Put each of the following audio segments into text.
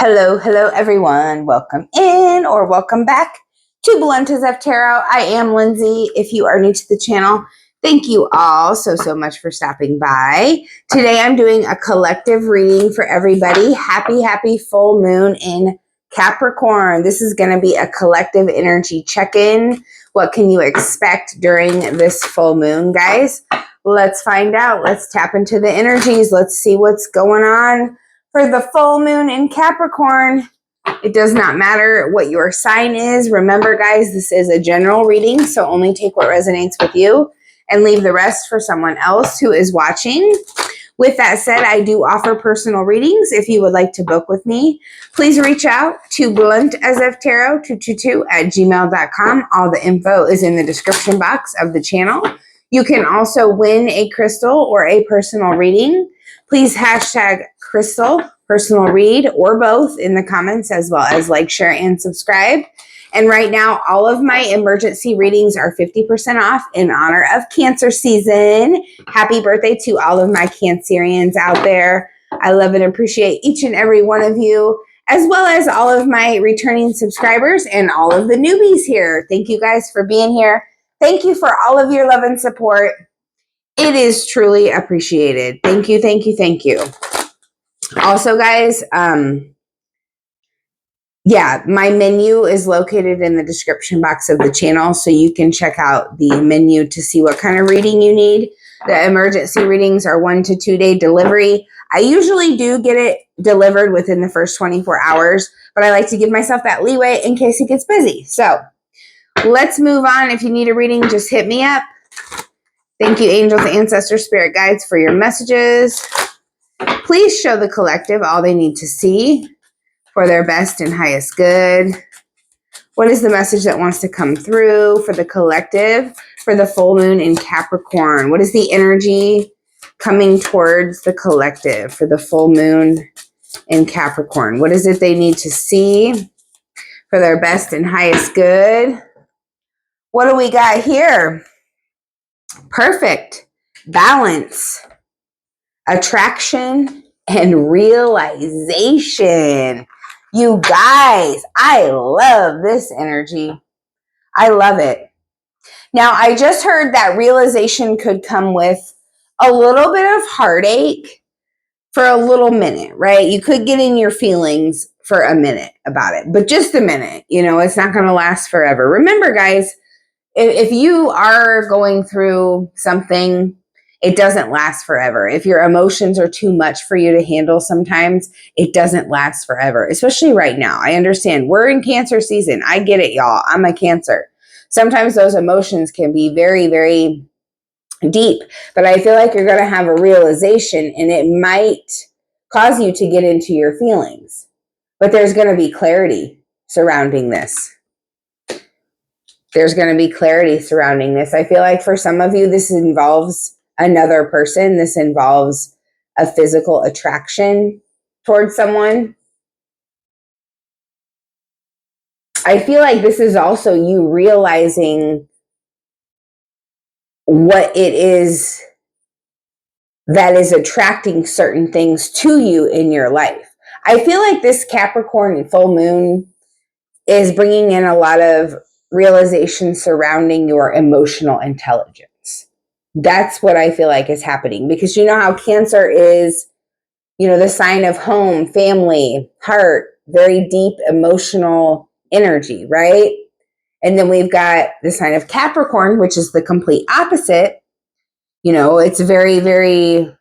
Hello, hello everyone. Welcome in or welcome back to Blunt as F Tarot. I am Lindsay. If you are new to the channel, thank you all so much for stopping by. Today I'm doing a collective reading for everybody. Happy full moon in Capricorn. This is going to be a collective energy check-in. What can you expect during this full moon, guys? Let's find out. Let's tap into the energies. Let's see what's going on for the full moon in Capricorn. It does not matter what your sign is. Remember, guys, this is a general reading, so only take what resonates with you and leave the rest for someone else who is watching. With that said, I do offer personal readings. If you would like to book with me, please reach out to bluntasftarot222@gmail.com. All the info is in the description box of the channel. You can also win a crystal or a personal reading. Please hashtag crystal, personal read, or both in the comments, as well as like, share, and subscribe. And right now, all of my emergency readings are 50% off in honor of Cancer season. Happy birthday to all of my Cancerians out there. I love and appreciate each and every one of you, as well as all of my returning subscribers and all of the newbies here. Thank you guys for being here. Thank you for all of your love and support. It is truly appreciated. Thank you, thank you, thank you. Also, guys, yeah, my menu is located in the description box of the channel, so you can check out the menu to see what kind of reading you need. The emergency readings are 1 to 2 day delivery. I usually do get it delivered within the first 24 hours, but I like to give myself that leeway in case it gets busy. So let's move on. If you need a reading, just hit me up. Thank you, angels, ancestors, spirit guides, for your messages. Please show the collective all they need to see for their best and highest good. What is the message that wants to come through for the collective for the full moon in Capricorn? What is the energy coming towards the collective for the full moon in Capricorn? What is it they need to see for their best and highest good? What do we got here? Perfect. Balance, attraction, and realization. You guys, I love this energy. I love it. Now, I just heard that realization could come with a little bit of heartache for a little minute, right? You could get in your feelings for a minute about it, but just a minute. You know, it's not going to last forever. Remember, guys, if you are going through something, it doesn't last forever. If your emotions are too much for you to handle sometimes, it doesn't last forever, especially right now. I understand we're in Cancer season. I get it, y'all. I'm a Cancer. Sometimes those emotions can be very deep, but I feel like you're going to have a realization and it might cause you to get into your feelings, but there's going to be clarity surrounding this. There's going to be clarity surrounding this. I feel like for some of you, this involves another person. This involves a physical attraction towards someone. I feel like this is also you realizing what it is that is attracting certain things to you in your life. I feel like this Capricorn full moon is bringing in a lot of realization surrounding your emotional intelligence. That's what I feel like is happening, because you know how Cancer is, you know, the sign of home, family, heart, very deep emotional energy, right? And then we've got the sign of Capricorn, which is the complete opposite. You know, it's very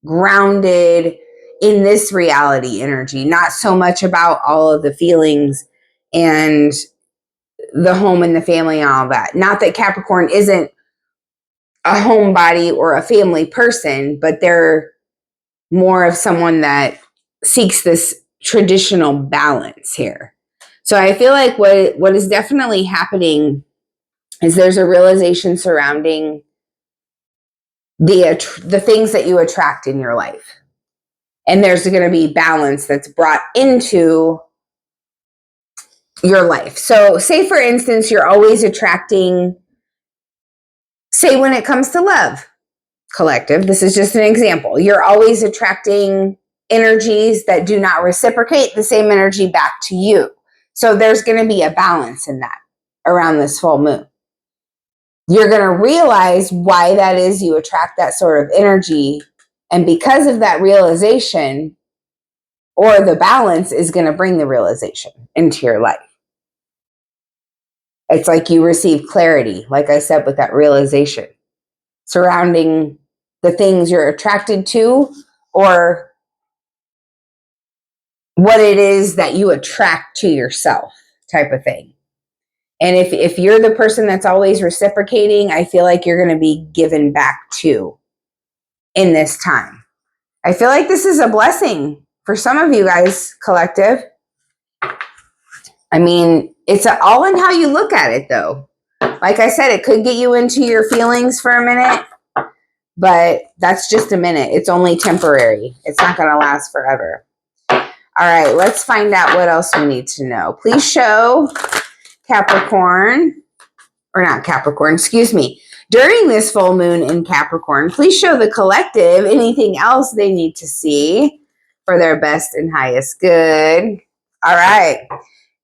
grounded in this reality energy, not so much about all of the feelings and the home and the family and all that. Not that Capricorn isn't a homebody or a family person, but they're more of someone that seeks this traditional balance here. So I feel like what is definitely happening is there's a realization surrounding the things that you attract in your life. And there's going to be balance that's brought into your life. So say, for instance, you're always attracting, say when it comes to love, collective, this is just an example. You're always attracting energies that do not reciprocate the same energy back to you. So there's going to be a balance in that around this full moon. You're going to realize why that is you attract that sort of energy. And because of that realization, or the balance is going to bring the realization into your life. It's like you receive clarity, like I said, with that realization surrounding the things you're attracted to or what it is that you attract to yourself type of thing. And if you're the person that's always reciprocating, I feel like you're going to be given back to in this time. I feel like this is a blessing for some of you guys, collective. I mean, it's all in how you look at it, though. Like I said, it could get you into your feelings for a minute, but that's just a minute. It's only temporary. It's not going to last forever. All right, let's find out what else we need to know. Please show Capricorn, or not Capricorn, excuse me. During this full moon in Capricorn, please show the collective anything else they need to see for their best and highest good. All right.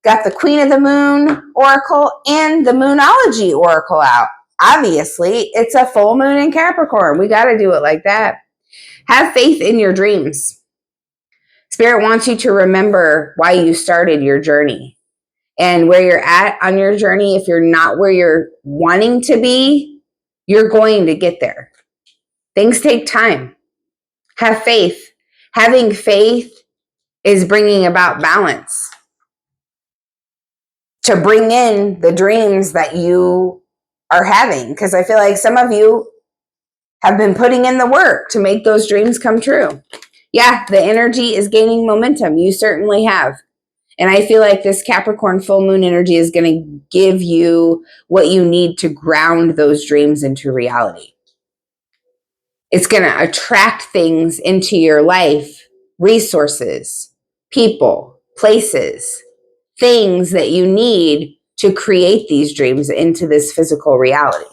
Got the Queen of the Moon Oracle and the Moonology Oracle out. Obviously, it's a full moon in Capricorn. We got to do it like that. Have faith in your dreams. Spirit wants you to remember why you started your journey and where you're at on your journey. If you're not where you're wanting to be, you're going to get there. Things take time. Have faith. Having faith is bringing about balance to bring in the dreams that you are having. Because I feel like some of you have been putting in the work to make those dreams come true. Yeah, the energy is gaining momentum. You certainly have. And I feel like this Capricorn full moon energy is going to give you what you need to ground those dreams into reality. It's going to attract things into your life, resources, people, places, things that you need to create these dreams into this physical reality.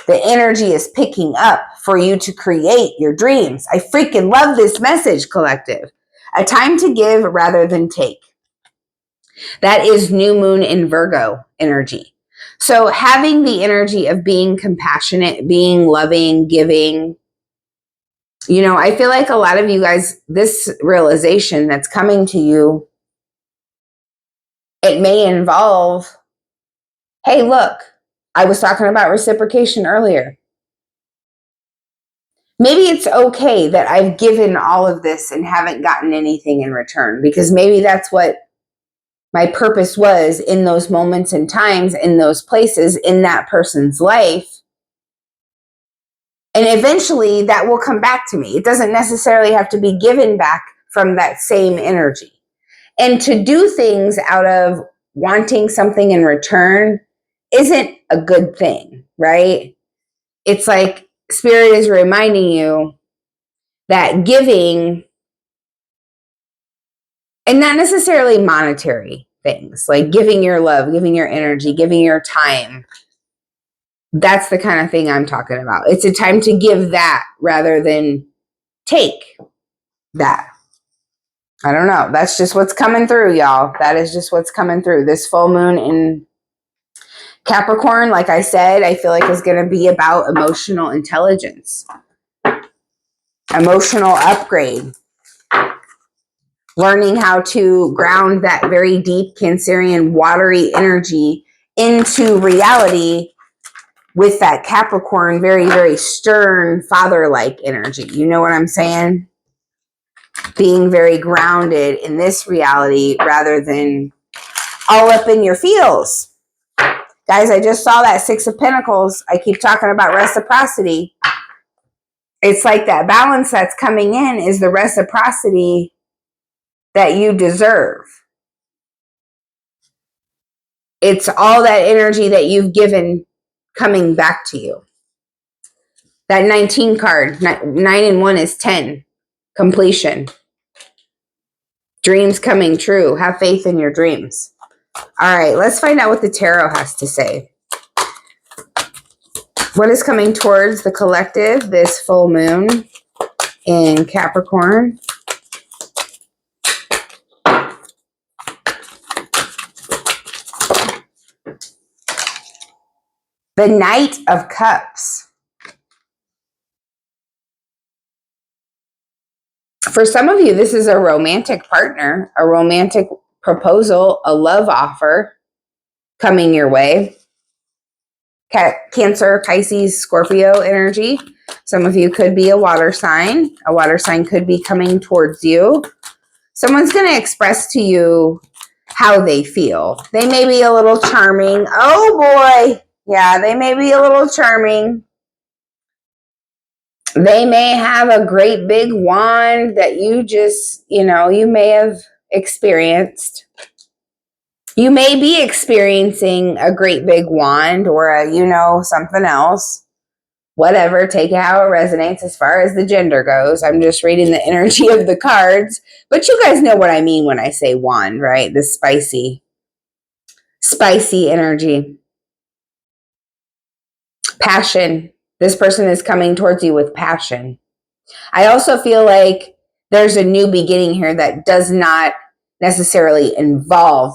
The energy is picking up for you to create your dreams. I freaking love this message, collective. A time to give rather than take. That is new moon in Virgo energy. So having the energy of being compassionate, being loving, giving, you know, I feel like a lot of you guys, this realization that's coming to you, it may involve, hey, look, I was talking about reciprocation earlier. Maybe it's okay that I've given all of this and haven't gotten anything in return, because maybe that's what my purpose was in those moments and times, in those places, in that person's life. And eventually that will come back to me. It doesn't necessarily have to be given back from that same energy. And to do things out of wanting something in return isn't a good thing, right? It's like Spirit is reminding you that giving, and not necessarily monetary things, like giving your love, giving your energy, giving your time, that's the kind of thing I'm talking about. It's a time to give that rather than take that. I don't know. That's just what's coming through, y'all. That is just what's coming through. This full moon in Capricorn, like I said, I feel like is going to be about emotional intelligence, emotional upgrade, learning how to ground that very deep Cancerian watery energy into reality with that Capricorn, very, very stern father-like energy. You know what I'm saying? Being very grounded in this reality rather than all up in your feels. Guys, I just saw that Six of Pentacles. I keep talking about reciprocity. It's like that balance that's coming in is the reciprocity that you deserve. It's all that energy that you've given coming back to you. That 19 card, 9 and 1 is 10. Completion. Dreams coming true. Have faith in your dreams. All right, let's find out what the tarot has to say. What is coming towards the collective this full moon in Capricorn? The Knight of Cups. For some of you, this is a romantic partner, a romantic proposal, a love offer coming your way. Cancer, Pisces, Scorpio energy. Some of you could be a water sign. A water sign could be coming towards you. Someone's going to express to you how they feel. They may be a little charming. Oh boy. Yeah, they may be a little charming. They may have a great big wand that you just, you may have experienced. You may be experiencing a great big wand or something else. Whatever, take it how it resonates as far as the gender goes. I'm just reading the energy of the cards. But you guys know what I mean when I say wand, right? The spicy energy. Passion. This person is coming towards you with passion. I also feel like there's a new beginning here that does not necessarily involve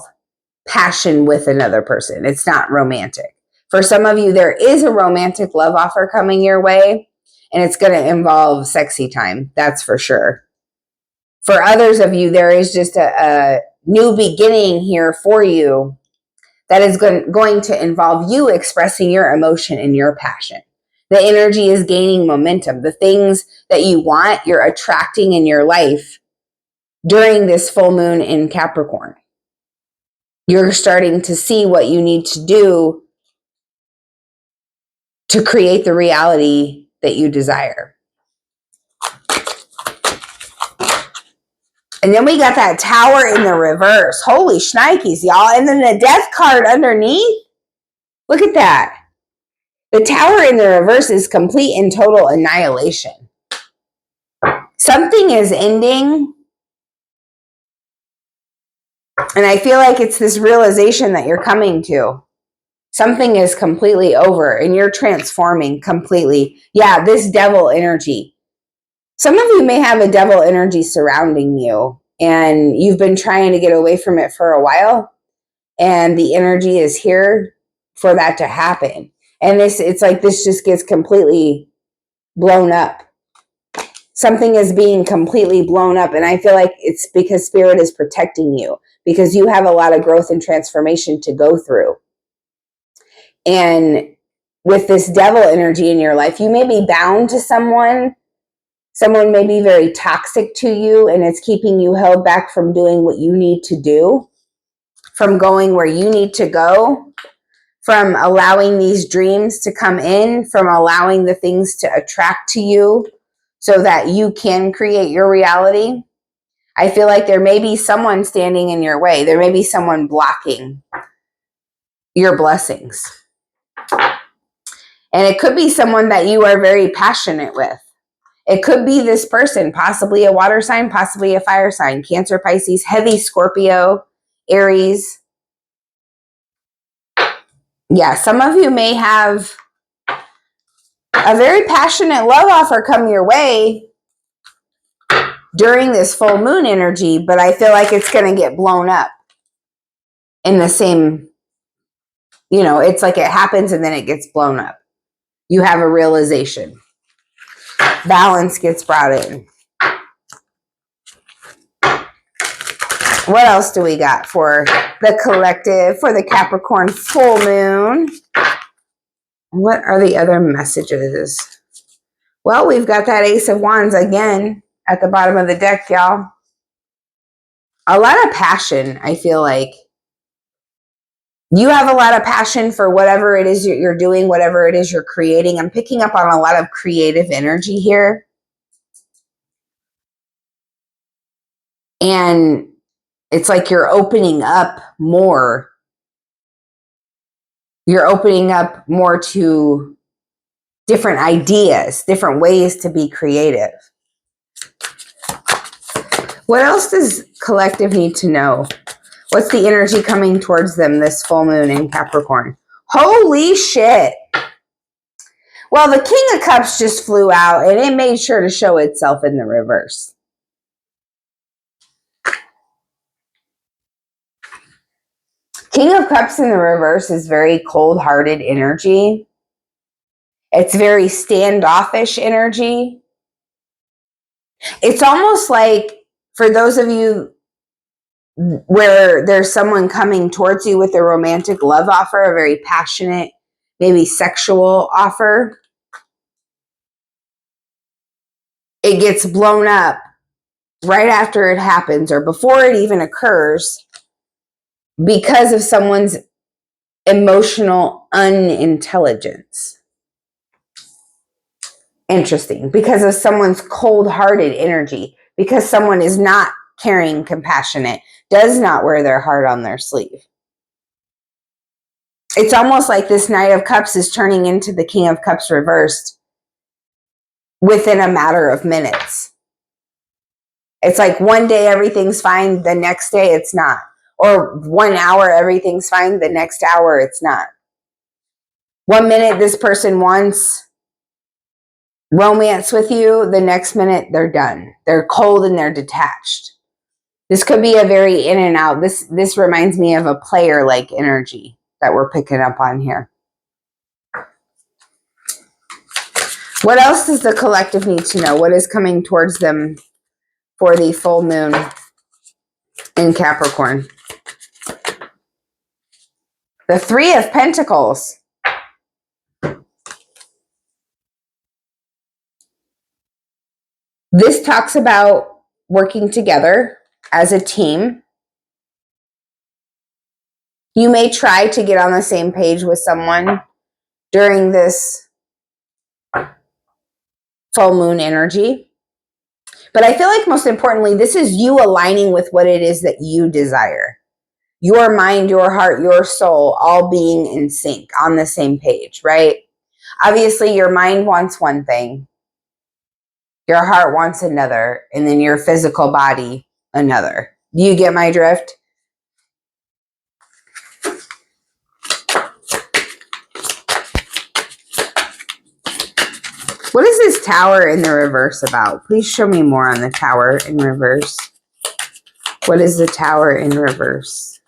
passion with another person. It's not romantic. For some of you, there is a romantic love offer coming your way, and it's going to involve sexy time. That's for sure. For others of you, there is just a new beginning here for you that is going to involve you expressing your emotion and your passion. The energy is gaining momentum. The things that you want, you're attracting in your life during this full moon in Capricorn. You're starting to see what you need to do to create the reality that you desire. And then we got that Tower in the reverse. Holy shnikes, y'all. And then the Death card underneath. Look at that. The Tower in the reverse is complete and total annihilation. Something is ending. And I feel like it's this realization that you're coming to. Something is completely over and you're transforming completely. Yeah, this devil energy. Some of you may have a devil energy surrounding you and you've been trying to get away from it for a while. And the energy is here for that to happen. And it's like this just gets completely blown up. Something is being completely blown up. And I feel like it's because Spirit is protecting you, because you have a lot of growth and transformation to go through. And with this devil energy in your life, you may be bound to someone. Someone may be very toxic to you, and it's keeping you held back from doing what you need to do, from going where you need to go, from allowing these dreams to come in, from allowing the things to attract to you so that you can create your reality. I feel like there may be someone standing in your way. There may be someone blocking your blessings. And it could be someone that you are very passionate with. It could be this person, possibly a water sign, possibly a fire sign, Cancer, Pisces, heavy Scorpio, Aries. Yeah, some of you may have a very passionate love offer come your way during this full moon energy, but I feel like it's going to get blown up in the same, it's like it happens and then it gets blown up. You have a realization. Balance gets brought in. What else do we got for the collective, for the Capricorn full moon? What are the other messages? Well, we've got that Ace of Wands again at the bottom of the deck, y'all. A lot of passion, I feel like. You have a lot of passion for whatever it is you're doing, whatever it is you're creating. I'm picking up on a lot of creative energy here. And it's like you're opening up more. You're opening up more to different ideas, different ways to be creative. What else does collective need to know? What's the energy coming towards them this full moon in Capricorn? Holy shit. Well, the King of Cups just flew out and it made sure to show itself in the reverse. King of Cups in the reverse is very cold-hearted energy. It's very standoffish energy. It's almost like, for those of you where there's someone coming towards you with a romantic love offer, a very passionate, maybe sexual offer, it gets blown up right after it happens or before it even occurs because of someone's emotional unintelligence. Interesting. Because of someone's cold-hearted energy, because someone is not caring, compassionate, does not wear their heart on their sleeve. It's almost like this Knight of Cups is turning into the King of Cups reversed within a matter of minutes. It's like one day everything's fine, the next day it's not. Or 1 hour everything's fine, the next hour it's not. 1 minute this person wants romance with you, the next minute they're done. They're cold and they're detached. This could be a very in and out. This reminds me of a player-like energy that we're picking up on here. What else does the collective need to know? What is coming towards them for the full moon in Capricorn? The Three of Pentacles. This talks about working together as a team. You may try to get on the same page with someone during this full moon energy. But I feel like most importantly, this is you aligning with what it is that you desire. Your mind, your heart, your soul, all being in sync, on the same page, right? Obviously, your mind wants one thing, your heart wants another, and then your physical body another. Do you get my drift? What is this Tower in the reverse about? Please show me more on the Tower in reverse. What is the Tower in reverse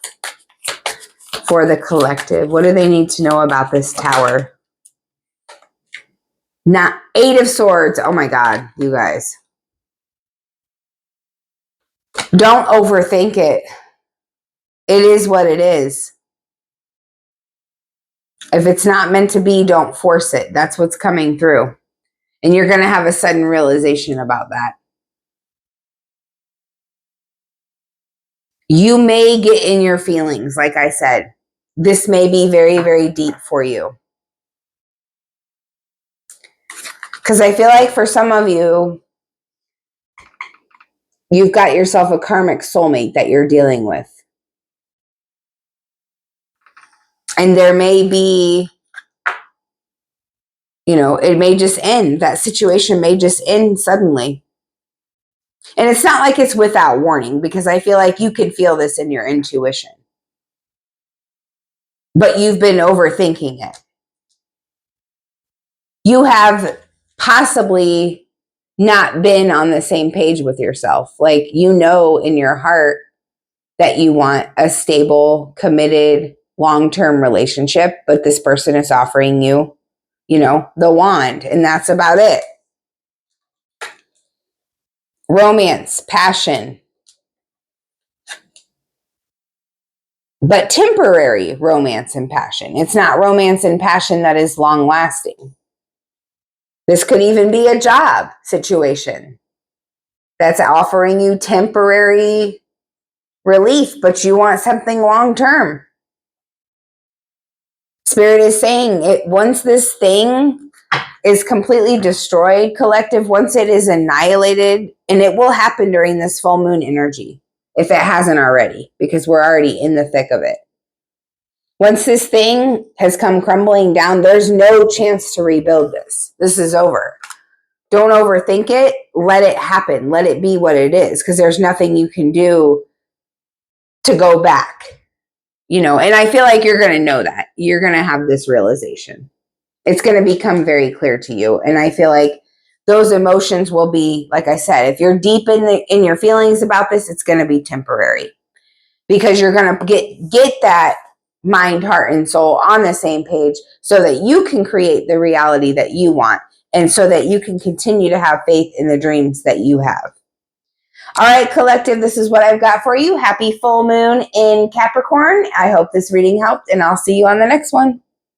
for the collective? What do they need to know about this Tower? Not Eight of Swords. Oh my God, you guys. Don't overthink it. It is what it is. If it's not meant to be, don't force it. That's what's coming through. And you're going to have a sudden realization about that. You may get in your feelings, like I said. This may be very, very deep for you. Because I feel like for some of you, you've got yourself a karmic soulmate that you're dealing with. And there may be, it may just end. That situation may just end suddenly. And it's not like it's without warning, because I feel like you can feel this in your intuition. But you've been overthinking it. You have possibly not been on the same page with yourself. Like, in your heart that you want a stable, committed, long-term relationship, but this person is offering you, the wand, and that's about it. Romance, passion, but temporary romance and passion. It's not romance and passion that is long-lasting. This could even be a job situation that's offering you temporary relief, but you want something long-term. Spirit is saying it, once this thing is completely destroyed, collective, once it is annihilated, and it will happen during this full moon energy, if it hasn't already, because we're already in the thick of it. Once this thing has come crumbling down, there's no chance to rebuild this. This is over. Don't overthink it. Let it happen. Let it be what it is, because there's nothing you can do to go back. And I feel like you're going to know that. You're going to have this realization. It's going to become very clear to you. And I feel like those emotions will be, like I said, if you're deep in your feelings about this, it's going to be temporary. Because you're going to get that mind, heart, and soul on the same page so that you can create the reality that you want and so that you can continue to have faith in the dreams that you have. All right, collective, this is what I've got for you. Happy full moon in Capricorn. I hope this reading helped, and I'll see you on the next one.